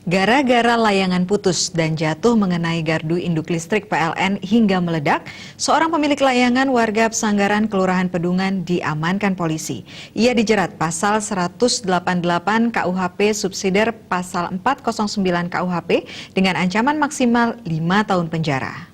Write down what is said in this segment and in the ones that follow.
Gara-gara layangan putus dan jatuh mengenai gardu induk listrik PLN hingga meledak, seorang pemilik layangan warga Pesanggaran Kelurahan Pedungan diamankan polisi. Ia dijerat pasal 188 KUHP subsidiar pasal 409 KUHP dengan ancaman maksimal 5 tahun penjara.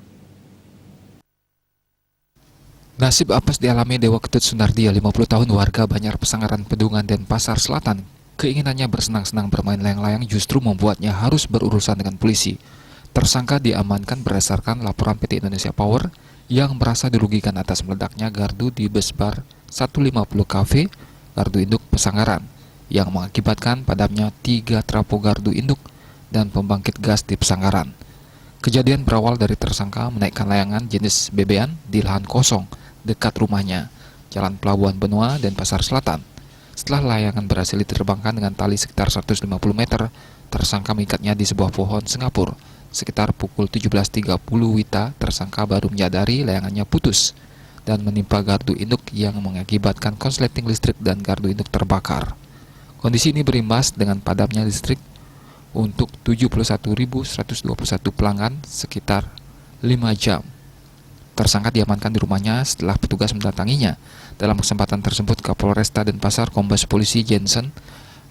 Nasib apes dialami Dewa Ketut Sunardia, 50 tahun warga Banjar Pesanggaran Pedungan dan Pasar Selatan. Keinginannya bersenang-senang bermain layang-layang justru membuatnya harus berurusan dengan polisi. Tersangka diamankan berdasarkan laporan PT Indonesia Power yang merasa dirugikan atas meledaknya gardu di Besbar 150 Cafe, gardu induk Pesanggaran, yang mengakibatkan padamnya 3 trapo gardu induk dan pembangkit gas di Pesanggaran. Kejadian berawal dari tersangka menaikkan layangan jenis bebean di lahan kosong dekat rumahnya, Jalan Pelabuhan Benua dan Pasar Selatan. Setelah layangan berhasil diterbangkan dengan tali sekitar 150 meter, tersangka mengikatnya di sebuah pohon Singapura. Sekitar pukul 17.30 WITA, tersangka baru menyadari layangannya putus dan menimpa gardu induk yang mengakibatkan konsleting listrik dan gardu induk terbakar. Kondisi ini berimbas dengan padamnya listrik untuk 71.121 pelanggan sekitar 5 jam. Tersangka diamankan di rumahnya setelah petugas mendatanginya. Dalam kesempatan tersebut, Kapolresta Denpasar Kombes Polisi Jensen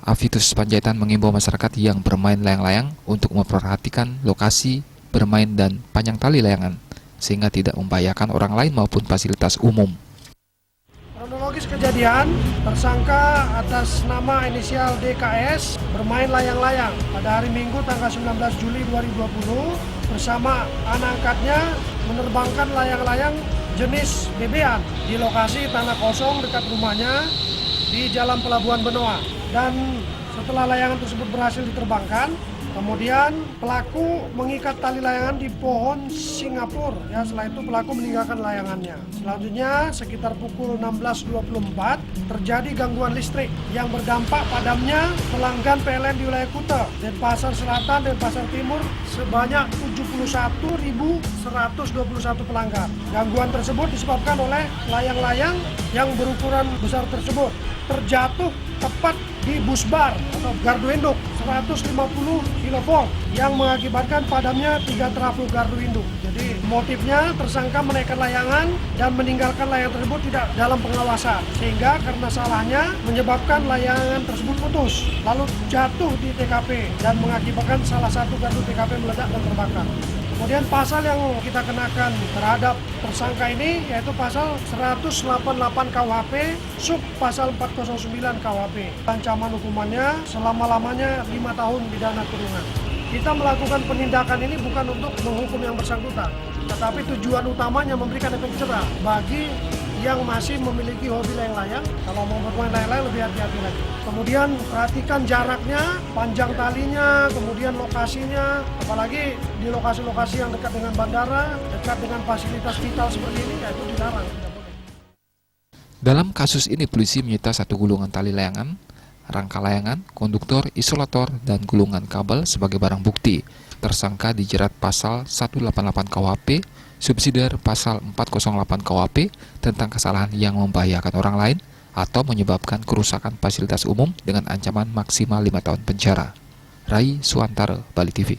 Avitus Panjaitan mengimbau masyarakat yang bermain layang-layang untuk memperhatikan lokasi bermain dan panjang tali layangan, sehingga tidak membahayakan orang lain maupun fasilitas umum. Kronologis kejadian, tersangka atas nama inisial DKS bermain layang-layang pada hari Minggu tanggal 19 Juli 2020 bersama anak angkatnya menerbangkan layang-layang jenis bebean di lokasi tanah kosong dekat rumahnya di Jalan Pelabuhan Benoa. Dan setelah layangan tersebut berhasil diterbangkan, kemudian pelaku mengikat tali layangan di pohon Singapura. Ya, setelah itu pelaku meninggalkan layangannya. Selanjutnya sekitar pukul 16.24 terjadi gangguan listrik yang berdampak padamnya pelanggan PLN di wilayah Kuta dan Pasar Selatan dan Pasar Timur sebanyak 71.121 pelanggan. Gangguan tersebut disebabkan oleh layang-layang yang berukuran besar tersebut terjatuh tepat di busbar atau gardu induk 150 kV yang mengakibatkan padamnya 3 trafo gardu induk. Jadi motifnya tersangka menaikkan layangan dan meninggalkan layangan tersebut tidak dalam pengawasan, sehingga karena salahnya menyebabkan layangan tersebut putus lalu jatuh di TKP dan mengakibatkan salah satu gardu TKP meledak dan terbakar. Kemudian pasal yang kita kenakan terhadap tersangka ini yaitu pasal 188 KUHP sub pasal 409 KUHP. Ancaman hukumannya selama-lamanya 5 tahun pidana kurungan. Kita melakukan penindakan ini bukan untuk menghukum yang bersangkutan, tetapi tujuan utamanya memberikan efek jerah bagi yang masih memiliki hobi layang-layang. Kalau mau bermain layang-layang lebih hati-hati lagi. Kemudian perhatikan jaraknya, panjang talinya, kemudian lokasinya, apalagi di lokasi-lokasi yang dekat dengan bandara, dekat dengan fasilitas vital seperti ini, yaitu dilarang. Tidak boleh. Dalam kasus ini, polisi menyita 1 gulungan tali layangan, rangka layangan, konduktor, isolator, dan gulungan kabel sebagai barang bukti. Tersangka dijerat pasal 188 KUHP, subsidiar pasal 408 KUHP tentang kesalahan yang membahayakan orang lain atau menyebabkan kerusakan fasilitas umum dengan ancaman maksimal 5 tahun penjara. Rai Suantara, Bali TV.